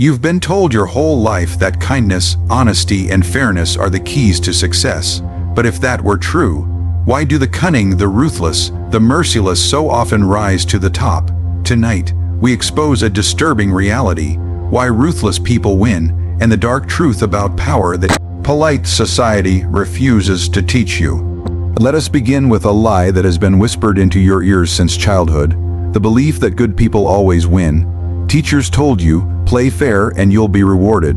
You've been told your whole life that kindness, honesty, and fairness are the keys to success. But if that were true, why do the cunning, the ruthless, the merciless so often rise to the top? Tonight, we expose a disturbing reality, why ruthless people win, and the dark truth about power that polite society refuses to teach you. Let us begin with a lie that has been whispered into your ears since childhood, the belief that good people always win. Teachers told you, play fair and you'll be rewarded.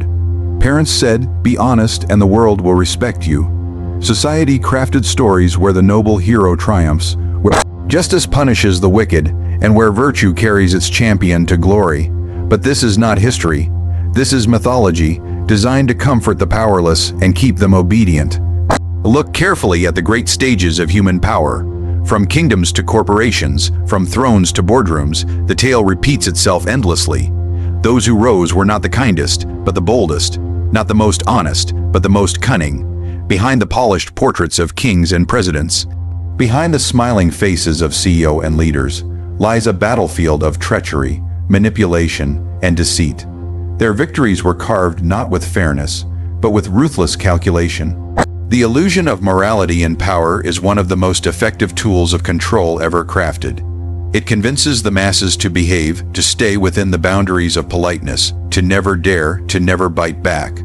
Parents said, be honest and the world will respect you. Society crafted stories where the noble hero triumphs, where justice punishes the wicked, and where virtue carries its champion to glory. But this is not history. This is mythology, designed to comfort the powerless and keep them obedient. Look carefully at the great stages of human power. From kingdoms to corporations, from thrones to boardrooms, the tale repeats itself endlessly. Those who rose were not the kindest, but the boldest, not the most honest, but the most cunning. Behind the polished portraits of kings and presidents, behind the smiling faces of CEO and leaders, lies a battlefield of treachery, manipulation, and deceit. Their victories were carved not with fairness, but with ruthless calculation. The illusion of morality in power is one of the most effective tools of control ever crafted. It convinces the masses to behave, to stay within the boundaries of politeness, to never dare, to never bite back.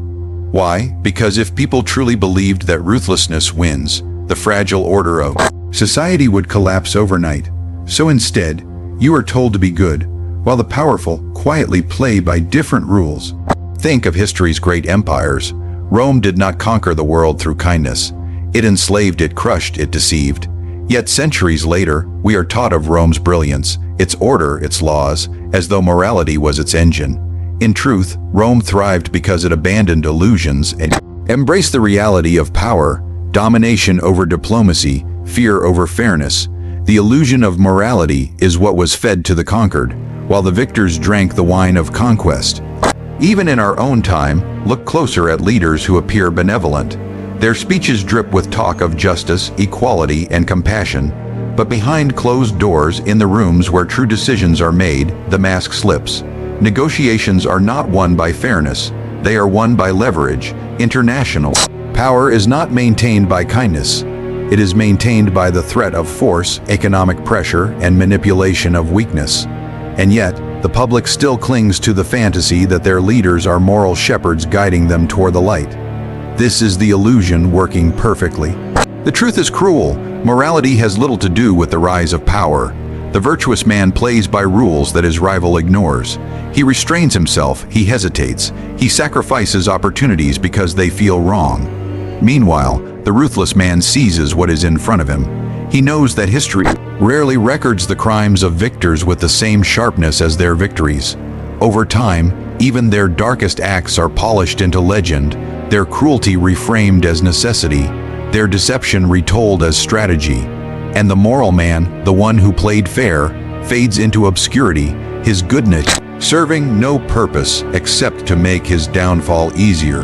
Why? Because if people truly believed that ruthlessness wins, the fragile order of society would collapse overnight. So instead, you are told to be good, while the powerful quietly play by different rules. Think of history's great empires. Rome did not conquer the world through kindness. It enslaved, it crushed, it deceived. Yet centuries later, we are taught of Rome's brilliance, its order, its laws, as though morality was its engine. In truth, Rome thrived because it abandoned illusions and embraced the reality of power, domination over diplomacy, fear over fairness. The illusion of morality is what was fed to the conquered, while the victors drank the wine of conquest. Even in our own time, look closer at leaders who appear benevolent. Their speeches drip with talk of justice, equality, and compassion. But behind closed doors, in the rooms where true decisions are made, the mask slips. Negotiations are not won by fairness. They are won by leverage, international. Power is not maintained by kindness. It is maintained by the threat of force, economic pressure, and manipulation of weakness. And yet, the public still clings to the fantasy that their leaders are moral shepherds guiding them toward the light. This is the illusion working perfectly. The truth is cruel. Morality has little to do with the rise of power. The virtuous man plays by rules that his rival ignores. He restrains himself, he hesitates, he sacrifices opportunities because they feel wrong. Meanwhile, the ruthless man seizes what is in front of him. He knows that history rarely records the crimes of victors with the same sharpness as their victories. Over time, even their darkest acts are polished into legend, their cruelty reframed as necessity, their deception retold as strategy. And the moral man, the one who played fair, fades into obscurity, his goodness serving no purpose except to make his downfall easier.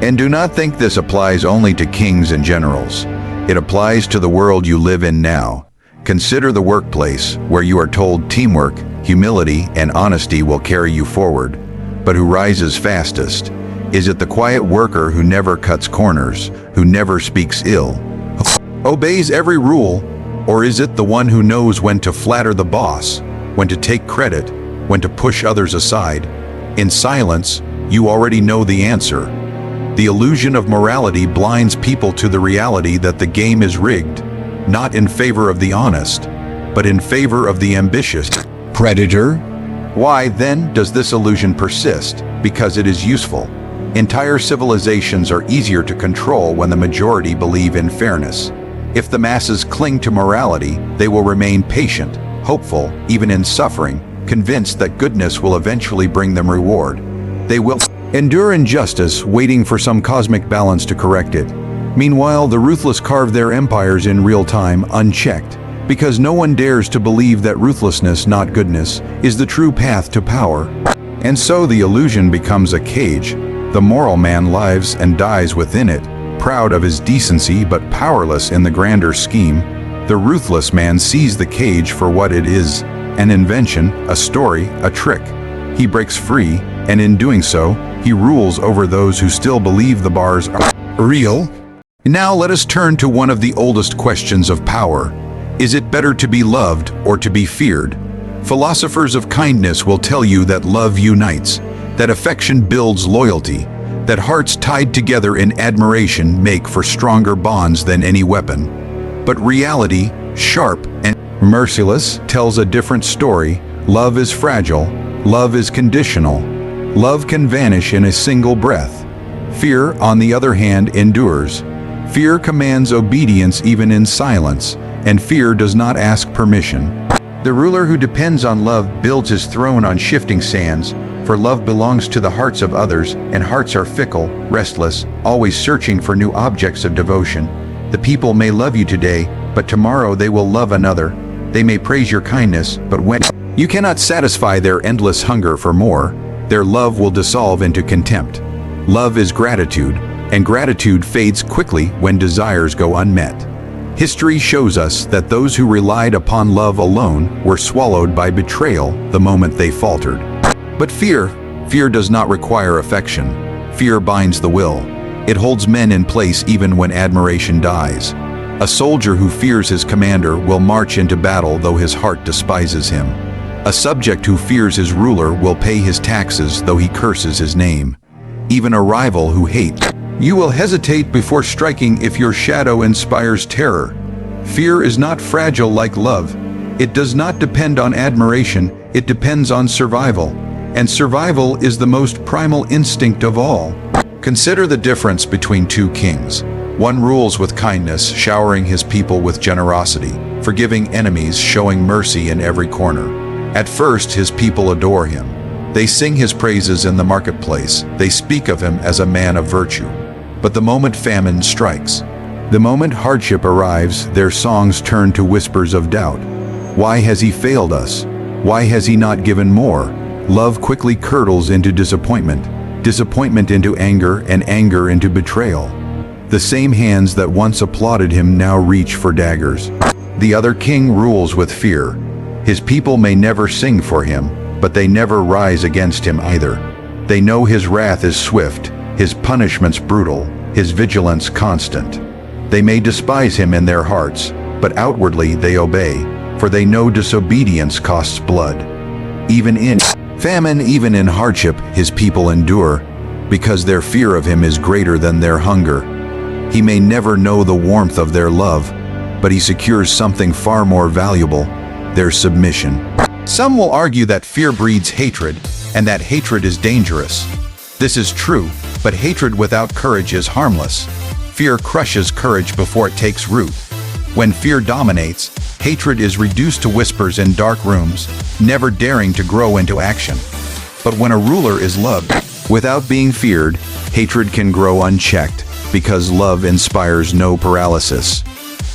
And do not think this applies only to kings and generals. It applies to the world you live in now. Consider the workplace, where you are told teamwork, humility, and honesty will carry you forward. But who rises fastest? Is it the quiet worker who never cuts corners, who never speaks ill, who obeys every rule? Or is it the one who knows when to flatter the boss, when to take credit, when to push others aside? In silence, you already know the answer. The illusion of morality blinds people to the reality that the game is rigged, not in favor of the honest, but in favor of the ambitious predator. Why, then, does this illusion persist? Because it is useful. Entire civilizations are easier to control when the majority believe in fairness. If the masses cling to morality, they will remain patient, hopeful, even in suffering, convinced that goodness will eventually bring them reward. They will endure injustice, waiting for some cosmic balance to correct it. Meanwhile, the ruthless carve their empires in real time, unchecked, because no one dares to believe that ruthlessness, not goodness, is the true path to power. And so the illusion becomes a cage. The moral man lives and dies within it, proud of his decency but powerless in the grander scheme. The ruthless man sees the cage for what it is, an invention, a story, a trick. He breaks free, and in doing so, he rules over those who still believe the bars are real. Now let us turn to one of the oldest questions of power. Is it better to be loved or to be feared? Philosophers of kindness will tell you that love unites, that affection builds loyalty, that hearts tied together in admiration make for stronger bonds than any weapon. But reality, sharp and merciless, tells a different story. Love is fragile. Love is conditional. Love can vanish in a single breath. Fear, on the other hand, endures. Fear commands obedience even in silence, and fear does not ask permission. The ruler who depends on love builds his throne on shifting sands, for love belongs to the hearts of others, and hearts are fickle, restless, always searching for new objects of devotion. The people may love you today, but tomorrow they will love another. They may praise your kindness, but when you cannot satisfy their endless hunger for more, their love will dissolve into contempt. Love is gratitude, and gratitude fades quickly when desires go unmet. History shows us that those who relied upon love alone were swallowed by betrayal the moment they faltered. But fear does not require affection. Fear binds the will. It holds men in place even when admiration dies. A soldier who fears his commander will march into battle though his heart despises him. A subject who fears his ruler will pay his taxes though he curses his name. Even a rival who hates you will hesitate before striking if your shadow inspires terror. Fear is not fragile like love. It does not depend on admiration, it depends on survival. And survival is the most primal instinct of all. Consider the difference between two kings. One rules with kindness, showering his people with generosity, forgiving enemies, showing mercy in every corner. At first, his people adore him. They sing his praises in the marketplace. They speak of him as a man of virtue. But the moment famine strikes, the moment hardship arrives, their songs turn to whispers of doubt. Why has he failed us? Why has he not given more? Love quickly curdles into disappointment, disappointment into anger, and anger into betrayal. The same hands that once applauded him now reach for daggers. The other king rules with fear. His people may never sing for him, but they never rise against him either. They know his wrath is swift, his punishments brutal, his vigilance constant. They may despise him in their hearts, but outwardly they obey, for they know disobedience costs blood. Even in famine, even in hardship, his people endure, because their fear of him is greater than their hunger. He may never know the warmth of their love, but he secures something far more valuable, their submission. Some will argue that fear breeds hatred, and that hatred is dangerous. This is true, but hatred without courage is harmless. Fear crushes courage before it takes root. When fear dominates, hatred is reduced to whispers in dark rooms, never daring to grow into action. But when a ruler is loved, without being feared, hatred can grow unchecked, because love inspires no paralysis.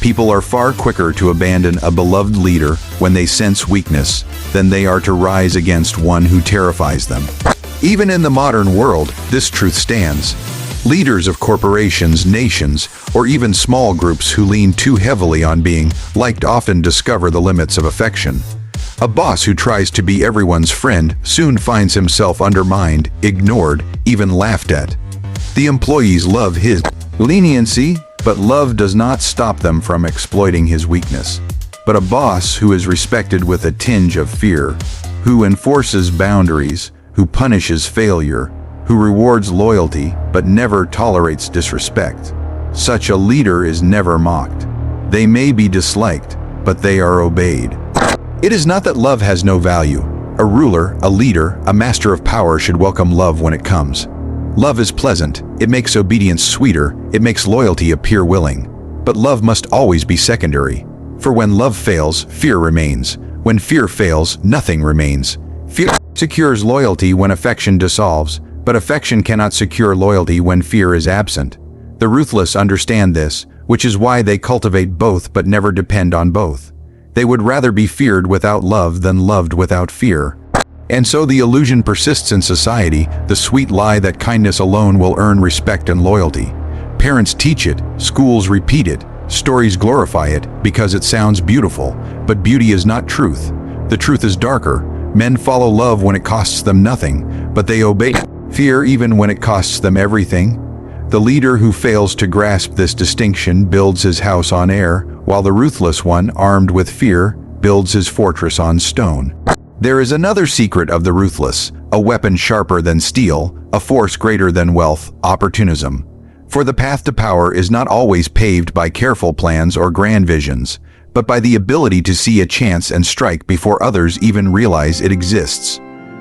People are far quicker to abandon a beloved leader when they sense weakness than they are to rise against one who terrifies them. Even in the modern world, this truth stands. Leaders of corporations, nations, or even small groups who lean too heavily on being liked often discover the limits of affection. A boss who tries to be everyone's friend soon finds himself undermined, ignored, even laughed at. The employees love his leniency, but love does not stop them from exploiting his weakness. But a boss who is respected with a tinge of fear, who enforces boundaries, who punishes failure, who rewards loyalty but never tolerates disrespect. Such a leader is never mocked. They may be disliked, but they are obeyed. It is not that love has no value. A ruler, a leader, a master of power should welcome love when it comes. Love is pleasant, it makes obedience sweeter, it makes loyalty appear willing. But love must always be secondary. For when love fails, fear remains. When fear fails, nothing remains. Fear secures loyalty when affection dissolves, but affection cannot secure loyalty when fear is absent. The ruthless understand this, which is why they cultivate both but never depend on both. They would rather be feared without love than loved without fear. And so the illusion persists in society, the sweet lie that kindness alone will earn respect and loyalty. Parents teach it, schools repeat it, stories glorify it because it sounds beautiful, but beauty is not truth. The truth is darker. Men follow love when it costs them nothing, but they obey fear even when it costs them everything. The leader who fails to grasp this distinction builds his house on air, while the ruthless one, armed with fear, builds his fortress on stone. There is another secret of the ruthless, a weapon sharper than steel, a force greater than wealth, opportunism. For the path to power is not always paved by careful plans or grand visions, but by the ability to see a chance and strike before others even realize it exists.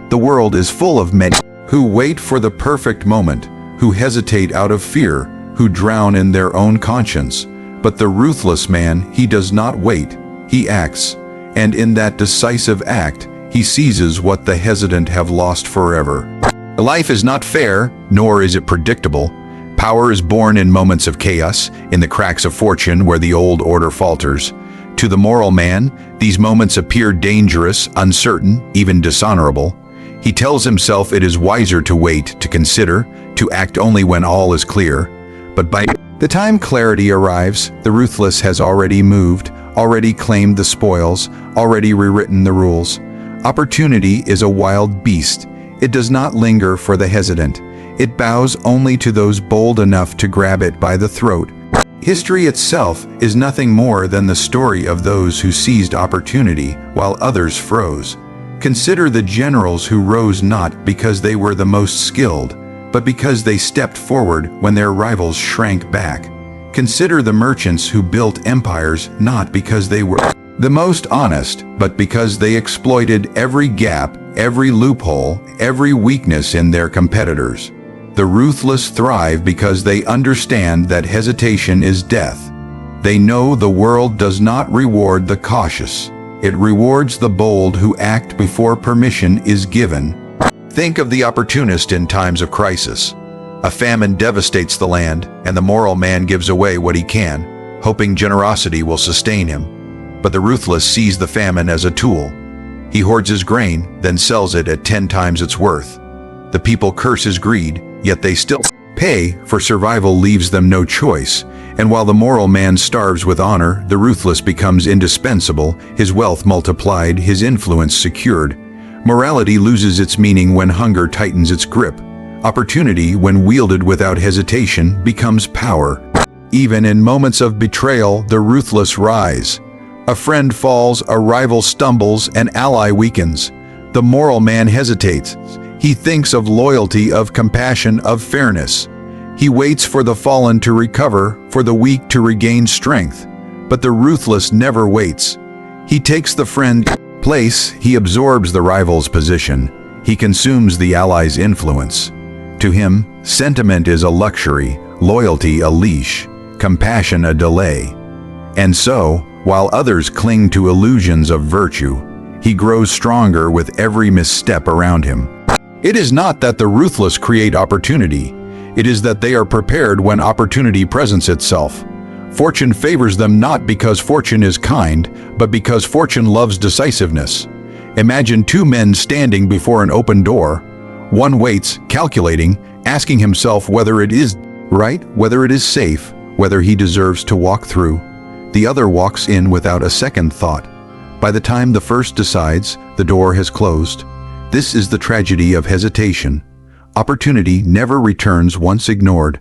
The world is full of men who wait for the perfect moment, who hesitate out of fear, who drown in their own conscience. But the ruthless man, he does not wait, he acts, and in that decisive act, he seizes what the hesitant have lost forever. Life is not fair, nor is it predictable. Power is born in moments of chaos, in the cracks of fortune where the old order falters. To the moral man, these moments appear dangerous, uncertain, even dishonorable. He tells himself it is wiser to wait, to consider, to act only when all is clear. But by the time clarity arrives, the ruthless has already moved, already claimed the spoils, already rewritten the rules. Opportunity is a wild beast. It does not linger for the hesitant. It bows only to those bold enough to grab it by the throat. History itself is nothing more than the story of those who seized opportunity while others froze. Consider the generals who rose not because they were the most skilled, but because they stepped forward when their rivals shrank back. Consider the merchants who built empires not because they were the most honest, but because they exploited every gap, every loophole, every weakness in their competitors. The ruthless thrive because they understand that hesitation is death. They know the world does not reward the cautious. It rewards the bold who act before permission is given. Think of the opportunist in times of crisis. A famine devastates the land, and the moral man gives away what he can, hoping generosity will sustain him. But the ruthless sees the famine as a tool. He hoards his grain, then sells it at 10 times its worth. The people curse his greed, yet they still pay, for survival leaves them no choice. And while the moral man starves with honor, the ruthless becomes indispensable, his wealth multiplied, his influence secured. Morality loses its meaning when hunger tightens its grip. Opportunity, when wielded without hesitation, becomes power. Even in moments of betrayal, the ruthless rise. A friend falls, a rival stumbles, an ally weakens. The moral man hesitates. He thinks of loyalty, of compassion, of fairness. He waits for the fallen to recover, for the weak to regain strength. But the ruthless never waits. He takes the friend's place, he absorbs the rival's position. He consumes the ally's influence. To him, sentiment is a luxury, loyalty a leash, compassion a delay. And so, while others cling to illusions of virtue, he grows stronger with every misstep around him. It is not that the ruthless create opportunity. It is that they are prepared when opportunity presents itself. Fortune favors them not because fortune is kind, but because fortune loves decisiveness. Imagine 2 men standing before an open door. One waits, calculating, asking himself whether it is right, whether it is safe, whether he deserves to walk through. The other walks in without a second thought. By the time the first decides, the door has closed. This is the tragedy of hesitation. Opportunity never returns once ignored,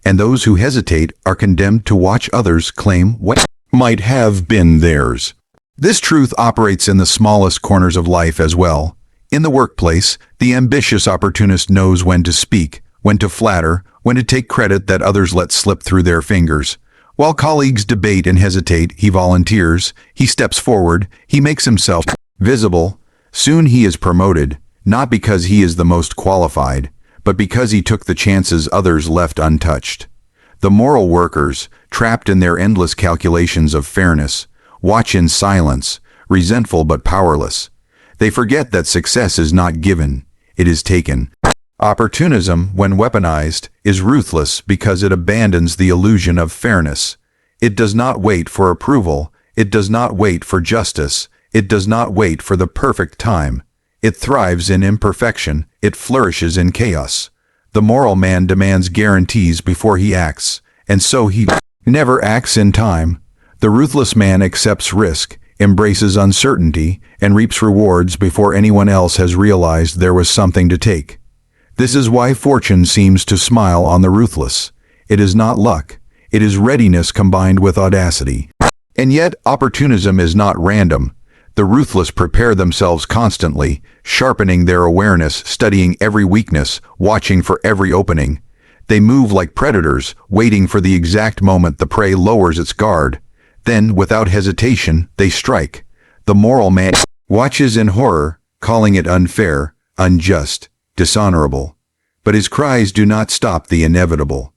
and those who hesitate are condemned to watch others claim what might have been theirs. This truth operates in the smallest corners of life as well. In the workplace, the ambitious opportunist knows when to speak, when to flatter, when to take credit that others let slip through their fingers. While colleagues debate and hesitate, he volunteers, he steps forward, he makes himself visible. Soon he is promoted, not because he is the most qualified, but because he took the chances others left untouched. The moral workers, trapped in their endless calculations of fairness, watch in silence, resentful but powerless. They forget that success is not given, it is taken. Opportunism, when weaponized, is ruthless because it abandons the illusion of fairness. It does not wait for approval, it does not wait for justice, it does not wait for the perfect time. It thrives in imperfection, it flourishes in chaos. The moral man demands guarantees before he acts, and so he never acts in time. The ruthless man accepts risk, embraces uncertainty, and reaps rewards before anyone else has realized there was something to take. This is why fortune seems to smile on the ruthless. It is not luck. It is readiness combined with audacity. And yet, opportunism is not random. The ruthless prepare themselves constantly, sharpening their awareness, studying every weakness, watching for every opening. They move like predators, waiting for the exact moment the prey lowers its guard. Then, without hesitation, they strike. The moral man watches in horror, calling it unfair, unjust, dishonorable. But his cries do not stop the inevitable.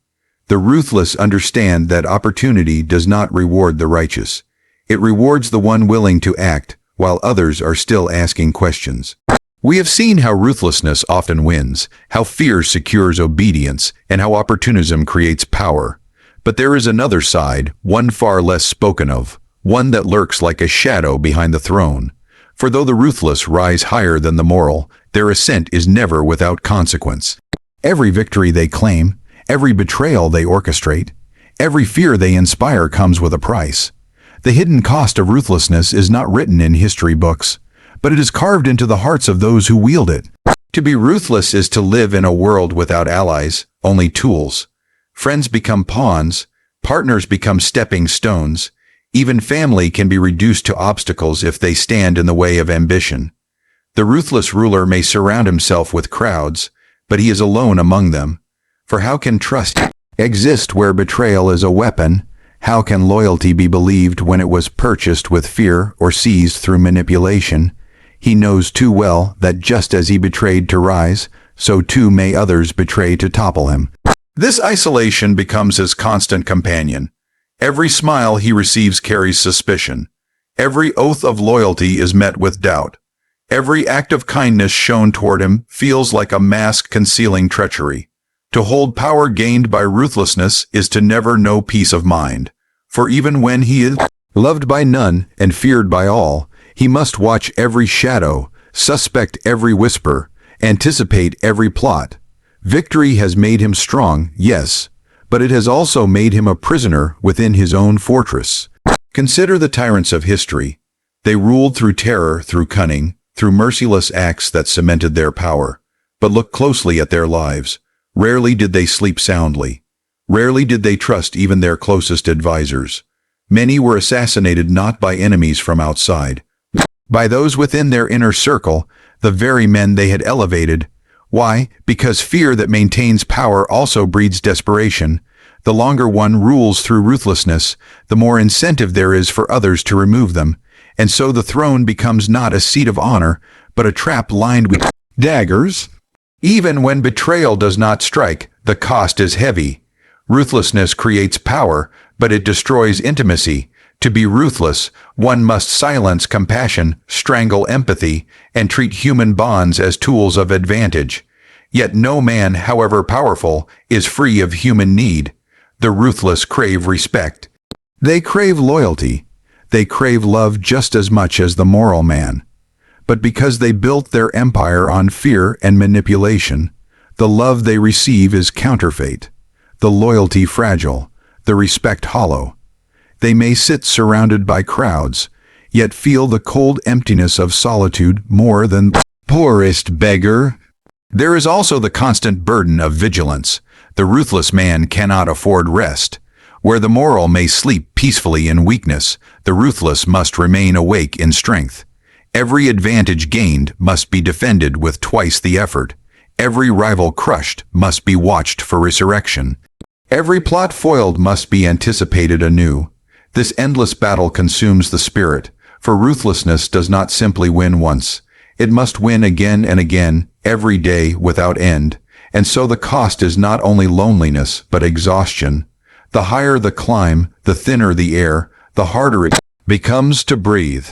The ruthless understand that opportunity does not reward the righteous. It rewards the one willing to act, while others are still asking questions. We have seen how ruthlessness often wins, how fear secures obedience, and how opportunism creates power. But there is another side, one far less spoken of, one that lurks like a shadow behind the throne. For though the ruthless rise higher than the moral, their ascent is never without consequence. Every victory they claim, every betrayal they orchestrate, every fear they inspire comes with a price. The hidden cost of ruthlessness is not written in history books, but it is carved into the hearts of those who wield it. To be ruthless is to live in a world without allies, only tools. Friends become pawns, partners become stepping stones. Even family can be reduced to obstacles if they stand in the way of ambition. The ruthless ruler may surround himself with crowds, but he is alone among them. For how can trust exist where betrayal is a weapon? How can loyalty be believed when it was purchased with fear or seized through manipulation? He knows too well that just as he betrayed to rise, so too may others betray to topple him. This isolation becomes his constant companion. Every smile he receives carries suspicion. Every oath of loyalty is met with doubt. Every act of kindness shown toward him feels like a mask concealing treachery. To hold power gained by ruthlessness is to never know peace of mind. For even when he is loved by none and feared by all, he must watch every shadow, suspect every whisper, anticipate every plot. Victory has made him strong, yes, but it has also made him a prisoner within his own fortress. Consider the tyrants of history. They ruled through terror, through cunning, through merciless acts that cemented their power. But look closely at their lives. Rarely did they sleep soundly. Rarely did they trust even their closest advisors. Many were assassinated not by enemies from outside, by those within their inner circle, the very men they had elevated. Why? Because fear that maintains power also breeds desperation. The longer one rules through ruthlessness, the more incentive there is for others to remove them. And so the throne becomes not a seat of honor, but a trap lined with daggers. Even when betrayal does not strike, the cost is heavy. Ruthlessness creates power, but it destroys intimacy. To be ruthless, one must silence compassion, strangle empathy, and treat human bonds as tools of advantage. Yet no man, however powerful, is free of human need. The ruthless crave respect. They crave loyalty. They crave love just as much as the moral man. But because they built their empire on fear and manipulation, the love they receive is counterfeit, the loyalty fragile, the respect hollow. They may sit surrounded by crowds, yet feel the cold emptiness of solitude more than the poorest beggar. There is also the constant burden of vigilance. The ruthless man cannot afford rest. Where the moral may sleep peacefully in weakness, the ruthless must remain awake in strength. Every advantage gained must be defended with twice the effort. Every rival crushed must be watched for resurrection. Every plot foiled must be anticipated anew. This endless battle consumes the spirit, for ruthlessness does not simply win once. It must win again and again, every day without end. And so the cost is not only loneliness, but exhaustion. The higher the climb, the thinner the air, the harder it becomes to breathe.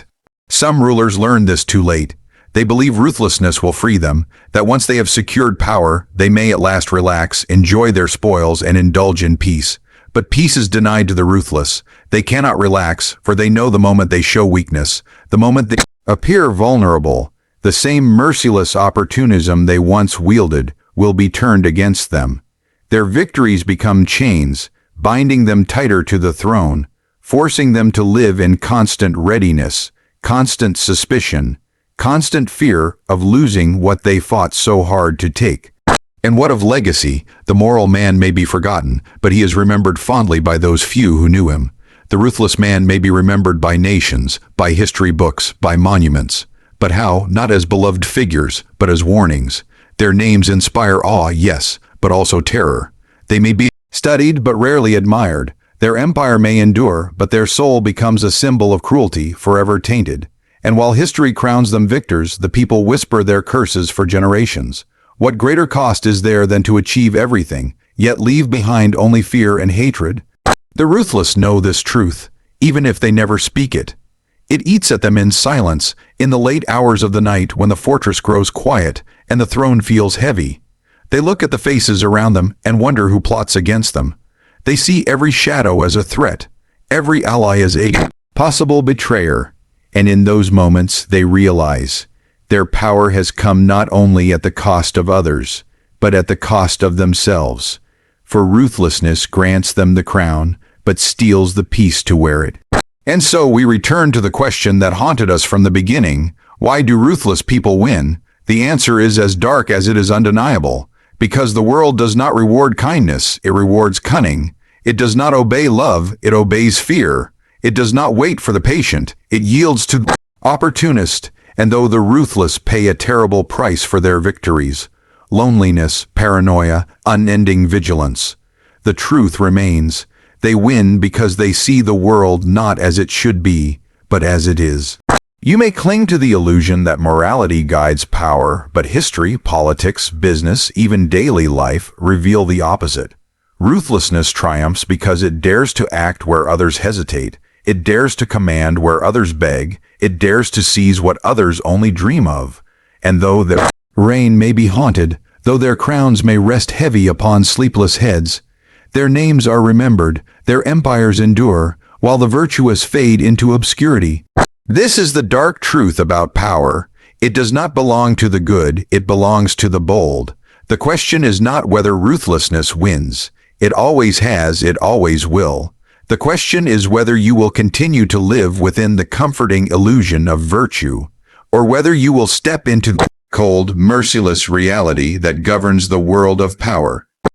Some rulers learn this too late. They believe ruthlessness will free them, that once they have secured power, they may at last relax, enjoy their spoils, and indulge in peace. But peace is denied to the ruthless. They cannot relax, for they know the moment they show weakness, the moment they appear vulnerable, the same merciless opportunism they once wielded will be turned against them. Their victories become chains, binding them tighter to the throne, forcing them to live in constant readiness, constant suspicion, constant fear of losing what they fought so hard to take. And what of legacy? The moral man may be forgotten, but he is remembered fondly by those few who knew him. The ruthless man may be remembered by nations, by history books, by monuments. But how? Not as beloved figures, but as warnings. Their names inspire awe, yes, but also terror. They may be studied but rarely admired. Their empire may endure, but their soul becomes a symbol of cruelty, forever tainted. And while history crowns them victors, the people whisper their curses for generations. What greater cost is there than to achieve everything, yet leave behind only fear and hatred? The ruthless know this truth, even if they never speak it. It eats at them in silence, in the late hours of the night when the fortress grows quiet and the throne feels heavy. They look at the faces around them and wonder who plots against them. They see every shadow as a threat, every ally as a possible betrayer. And in those moments they realize their power has come not only at the cost of others, but at the cost of themselves. For ruthlessness grants them the crown, but steals the peace to wear it. And so we return to the question that haunted us from the beginning: why do ruthless people win? The answer is as dark as it is undeniable. Because the world does not reward kindness, it rewards cunning. It does not obey love, it obeys fear. It does not wait for the patient, it yields to the opportunist. And though the ruthless pay a terrible price for their victories, loneliness, paranoia, unending vigilance, the truth remains. They win because they see the world not as it should be, but as it is. You may cling to the illusion that morality guides power, but history, politics, business, even daily life reveal the opposite. Ruthlessness triumphs because it dares to act where others hesitate. It dares to command where others beg. It dares to seize what others only dream of. And though their reign may be haunted, though their crowns may rest heavy upon sleepless heads, their names are remembered, their empires endure, while the virtuous fade into obscurity. This is the dark truth about power. It does not belong to the good, it belongs to the bold. The question is not whether ruthlessness wins. It always has, it always will. The question is whether you will continue to live within the comforting illusion of virtue, or whether you will step into the cold, merciless reality that governs the world of power.